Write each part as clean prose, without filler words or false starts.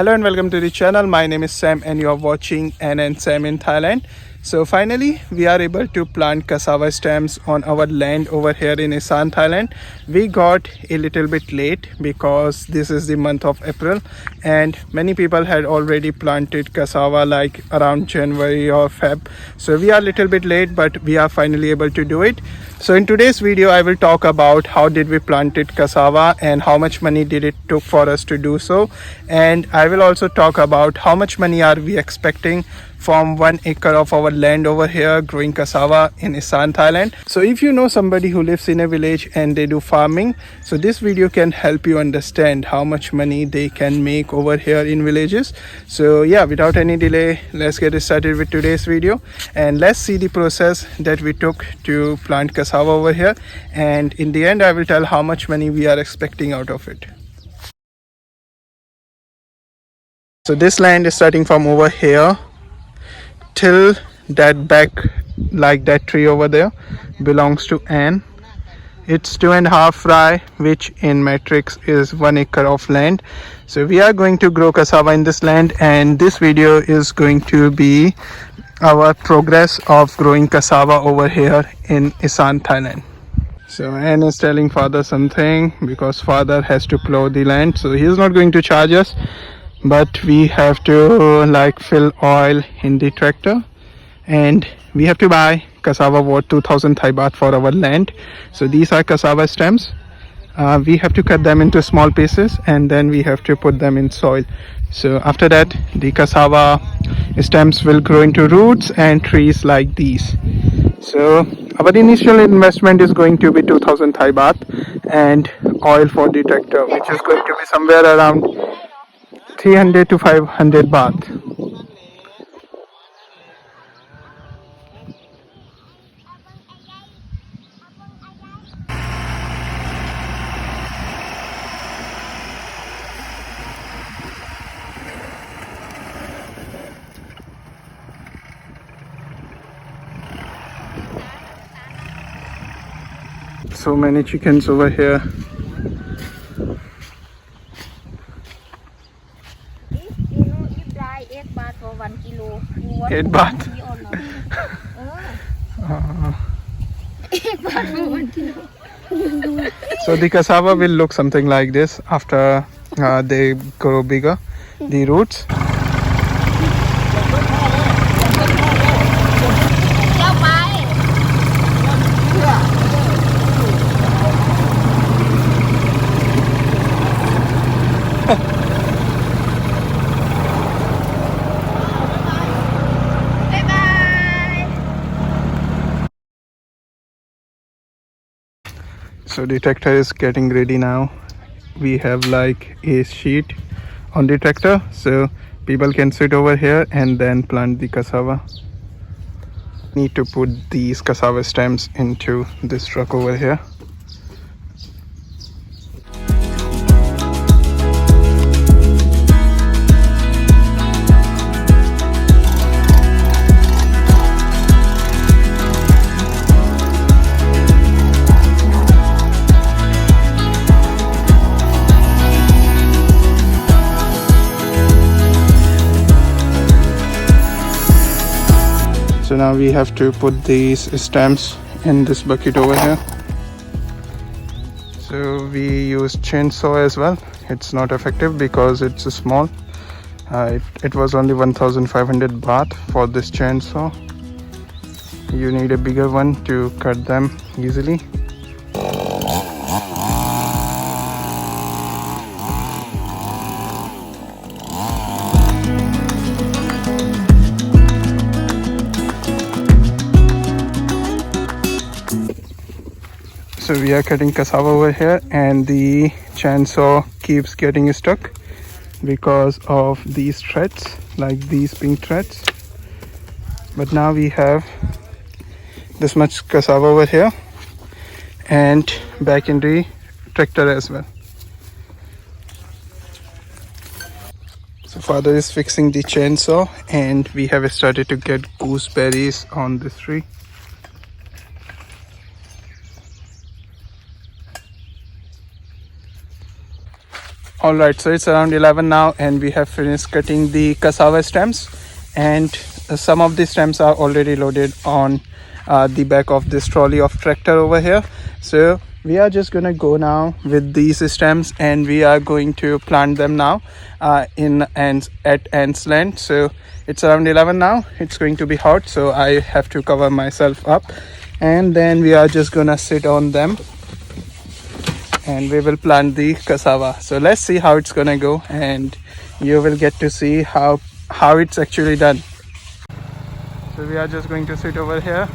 Hello and welcome to the channel. My name is Sam and you are watching NN Sam in Thailand. So finally we are able to plant cassava stems on our land over here in Issan, Thailand. We got a little bit late because this is the month of April and many people had already planted cassava like around January or Feb. So we are a little bit late, but we are finally able to do it. So in today's video I will talk about how did we planted cassava and how much money did it took for us to do so, and I will also talk about how much money are we expecting from 1 acre of our land over here growing cassava in Issan, Thailand. So if you know somebody who lives in a village and they do farming, so this video can help you understand how much money they can make over here in villages. So yeah, without any delay, let's get started with today's video and let's see the process that we took to plant cassava over here, and in the end I will tell how much money we are expecting out of it. So this land is starting from over here till that back, like that tree over there belongs to Anne. It's 2.5 rai, which in metrics is 1 acre of land. So we are going to grow cassava in this land, and this video is going to be our progress of growing cassava over here in Issan, Thailand. So Anne is telling father something because father has to plow the land, so he is not going to charge us, but we have to like fill oil in the tractor and we have to buy cassava worth 2000 Thai baht for our land. So these are cassava stems. We have to cut them into small pieces and then we have to put them in soil. So after that the cassava stems will grow into roots and trees like these. So our initial investment is going to be 2000 Thai baht and oil for the tractor, which is going to be somewhere around 300 to 500 baht. So many chickens over here. If buy 8 baht for 1 kilo, you want 8 to baht. buy or not? 8 baht for 1 kilo. So the cassava will look something like this after they grow bigger, the roots. So the tractor is getting ready now. We have like a sheet on the tractor so people can sit over here and then plant the cassava. Need to put these cassava stems into this truck over here. So now we have to put these stems in this bucket over here. So we use chainsaw as well. It's not effective because it's small. It was only 1500 baht for this chainsaw. You need a bigger one to cut them easily. So we are cutting cassava over here and the chainsaw keeps getting stuck because of these threads, like these pink threads. But now we have this much cassava over here and back in the tractor as well. So father is fixing the chainsaw and we have started to get gooseberries on this tree. All right, so it's around 11 now, and we have finished cutting the cassava stems, and some of the stems are already loaded on the back of this trolley of tractor over here. So we are just gonna go now with these stems, and we are going to plant them now in ants at ants land. So it's around 11 now. It's going to be hot, so I have to cover myself up, and then we are just gonna sit on them and we will plant the cassava. So let's see how it's gonna go, and you will get to see how it's actually done. So we are just going to sit over here.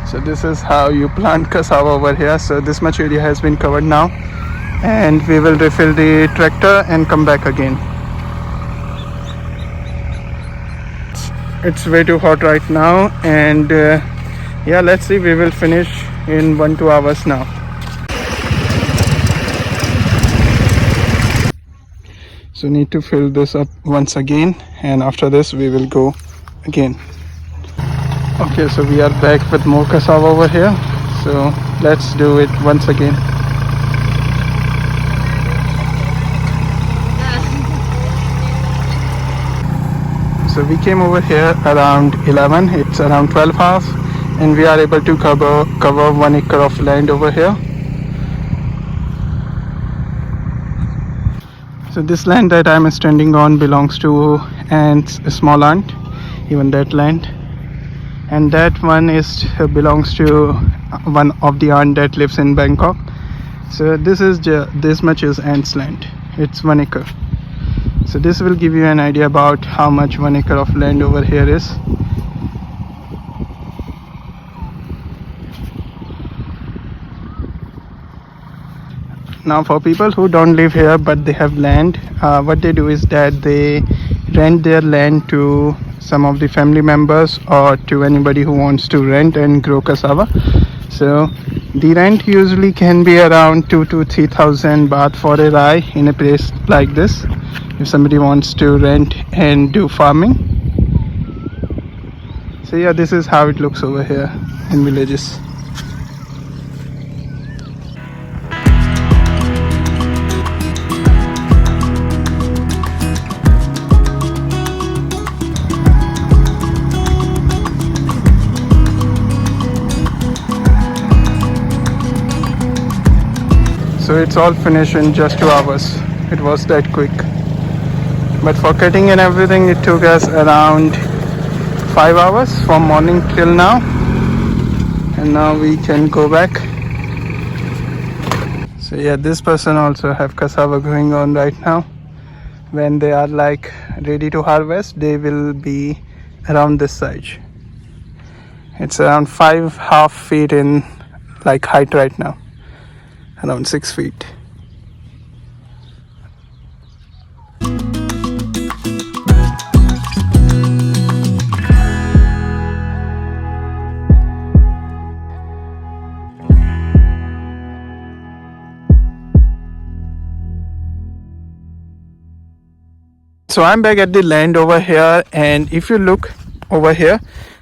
So this is how you plant cassava over here. So this much area has been covered now, and we will refill the tractor and come back again. It's way too hot right now, and yeah, let's see, we will finish in 1-2 hours now. So need to fill this up once again, and after this we will go again. Okay, so we are back with more cassava over here, so let's do it once again. So we came over here around 11, it's around 12 hours, and we are able to cover 1 acre of land over here. So this land that I'm standing on belongs to Ant's small aunt, even that land. And that one belongs to one of the aunt that lives in Bangkok. So this much is Ant's land. It's 1 acre. So this will give you an idea about how much 1 acre of land over here is. Now for people who don't live here but they have land, what they do is that they rent their land to some of the family members or to anybody who wants to rent and grow cassava. So the rent usually can be around 2,000 to 3,000 baht for a rai in a place like this, if somebody wants to rent and do farming. So yeah, this is how it looks over here in villages. So it's all finished in just 2 hours. It was that quick. But for cutting and everything, it took us around 5 hours from morning till now. And now we can go back. So yeah, this person also have cassava going on right now. When they are like ready to harvest, they will be around this size. It's around 5.5 feet in like height right now. Around 6 feet. So I'm back at the land over here, and if you look over here,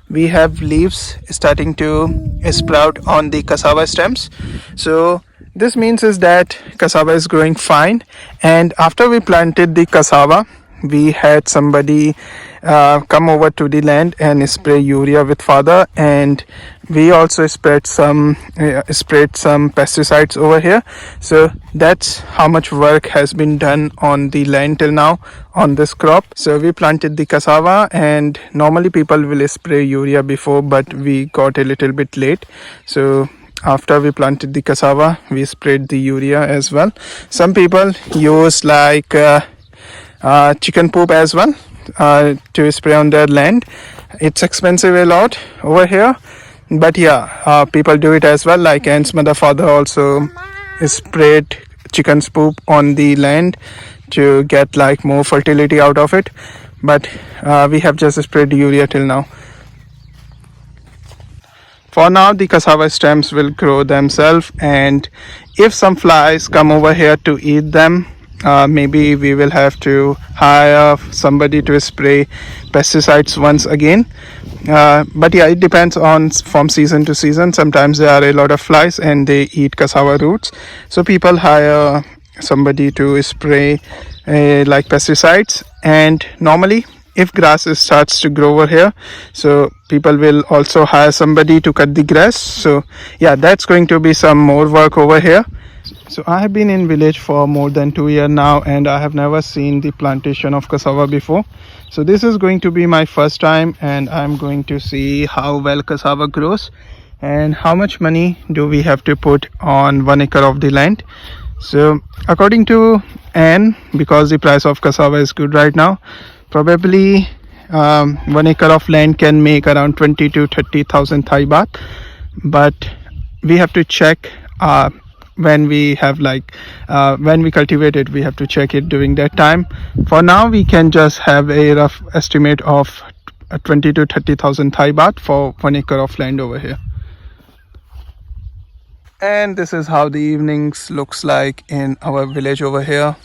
we have leaves starting to sprout on the cassava stems. So this means is that cassava is growing fine. And after we planted the cassava, we had somebody come over to the land and spray urea with father, and we also sprayed some pesticides over here. So that's how much work has been done on the land till now on this crop. So we planted the cassava, and normally people will spray urea before, but we got a little bit late. So after we planted the cassava, we sprayed the urea as well. Some people use like chicken poop as well to spray on their land. It's expensive a lot over here, but yeah, people do it as well. Like Ant's mother father also sprayed chicken's poop on the land to get like more fertility out of it, but we have just sprayed urea till now. For now, the cassava stems will grow themselves, and if some flies come over here to eat them, maybe we will have to hire somebody to spray pesticides once again. But yeah, it depends on from season to season. Sometimes there are a lot of flies and they eat cassava roots, so people hire somebody to spray like pesticides. And normally if grass starts to grow over here, so people will also hire somebody to cut the grass. So yeah, that's going to be some more work over here. So I have been in village for more than 2 years now, and I have never seen the plantation of cassava before. So this is going to be my first time, and I'm going to see how well cassava grows and how much money do we have to put on 1 acre of the land. So according to Anne, because the price of cassava is good right now, probably 1 acre of land can make around 20 to 30,000 Thai baht. But we have to check when we have when we cultivate it, we have to check it during that time. For now, we can just have a rough estimate of 20 to 30,000 Thai baht for 1 acre of land over here. And this is how the evenings looks like in our village over here.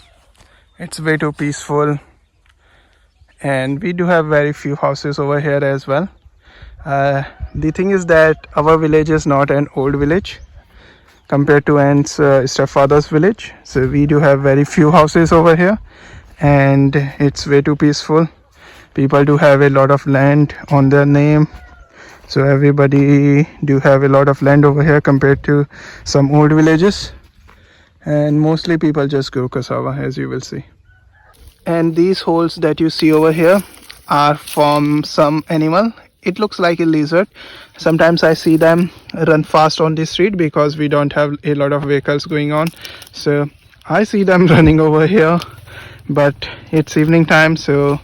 It's way too peaceful, and we do have very few houses over here as well. The thing is that our village is not an old village compared to Ant's stepfather's village, so we do have very few houses over here, and it's way too peaceful. People do have a lot of land on their name, so everybody do have a lot of land over here compared to some old villages, and mostly people just grow cassava, as you will see. And these holes that you see over here are from some animal. It looks like a lizard. Sometimes I see them run fast on the street because we don't have a lot of vehicles going on, so I see them running over here, but it's evening time, so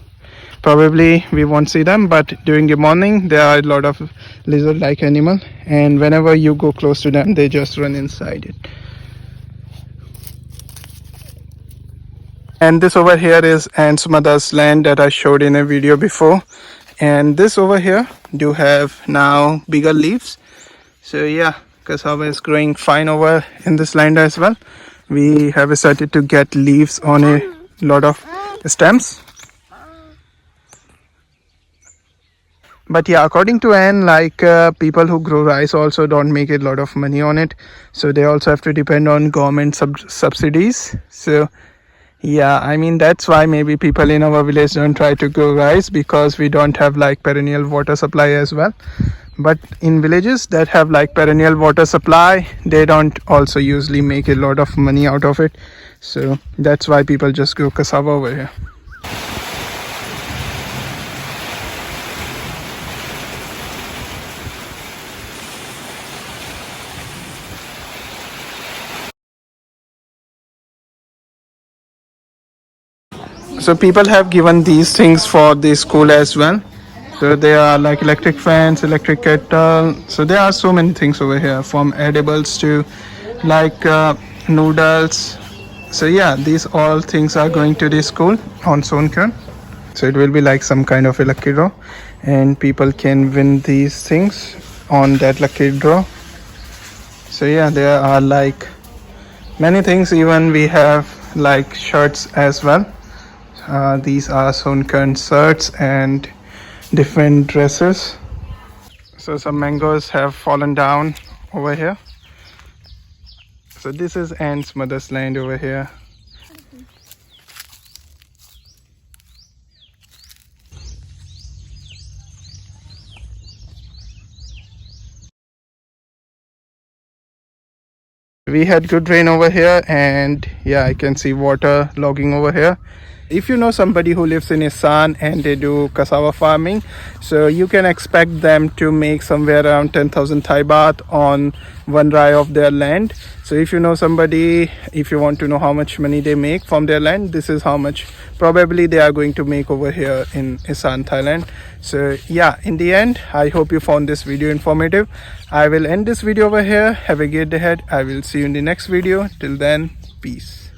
probably we won't see them. But during the morning there are a lot of lizard like animal, and whenever you go close to them they just run inside it. And this over here is Ant's mother's land that I showed in a video before, and this over here do have now bigger leaves. So yeah, cassava is growing fine over in this land as well. We have started to get leaves on a lot of stems. But yeah, according to Anne, like people who grow rice also don't make a lot of money on it, so they also have to depend on government subsidies. So yeah, I mean that's why maybe people in our village don't try to grow rice, because we don't have like perennial water supply as well. But in villages that have like perennial water supply, they don't also usually make a lot of money out of it. So that's why people just grow cassava over here. So people have given these things for the school as well. So there are like electric fans, electric kettle. So there are so many things over here, from edibles to like noodles. So yeah, these all things are going to the school on Sonkan. So it will be like some kind of a lucky draw, and people can win these things on that lucky draw. So yeah, there are like many things. Even we have like shirts as well. These are Sonkan shirts and different dresses. So some mangoes have fallen down over here. So this is Ant's mother's land over here. We had good rain over here, and yeah, I can see water logging over here, If you know somebody who lives in Issan and they do cassava farming, so you can expect them to make somewhere around 10,000 Thai baht on one rai of their land. So if you know somebody, if you want to know how much money they make from their land, this is how much probably they are going to make over here in Isan, Thailand. So yeah, in the end, I hope you found this video informative. I will end this video over here. Have a great day ahead. I will see you in the next video. Till then, peace.